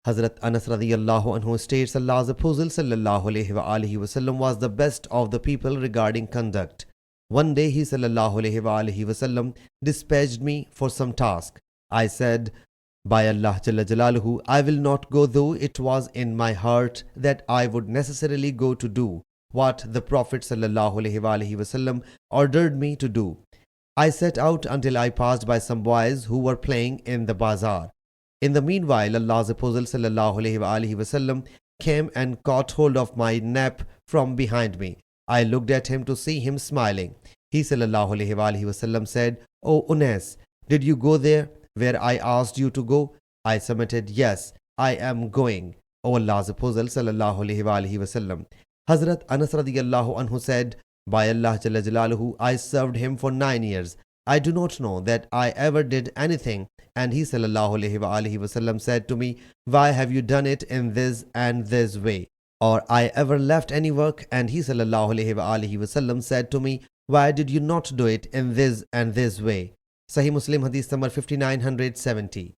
Hazrat Anas radiyallahu anhu states Allah's Apostle sallallahu alaihi wasallam was the best of the people regarding conduct. One day he sallallahu alaihi wasallam dispatched me for some task. I said, by Allah Jalla Jalaluhu, I will not go, though it was in my heart that I would necessarily go to do what the Prophet sallallahu alaihi wasallam ordered me to do. I set out until I passed by some boys who were playing in the bazaar. In the meanwhile, Allah's Apostle sallallahu alaihi wasallam came and caught hold of my nape from behind me. I looked at him to see him smiling. He sallallahu alaihi wasallam said, "O Unas, did you go there where I asked you to go?" I submitted, "Yes, I am going, O Allah's Apostle sallallahu alaihi wasallam." Hazrat Anas radiyallahu anhu said, by Allah Jalla Jalaluhu, I served him for 9 years. I do not know that I ever did anything. And he sallallahu alaihi wasallam said to me, why have you done it in this and this way? Or I ever left any work, and he sallallahu alaihi wasallam said to me, why did you not do it in this and this way? Sahih Muslim Hadees number 5970.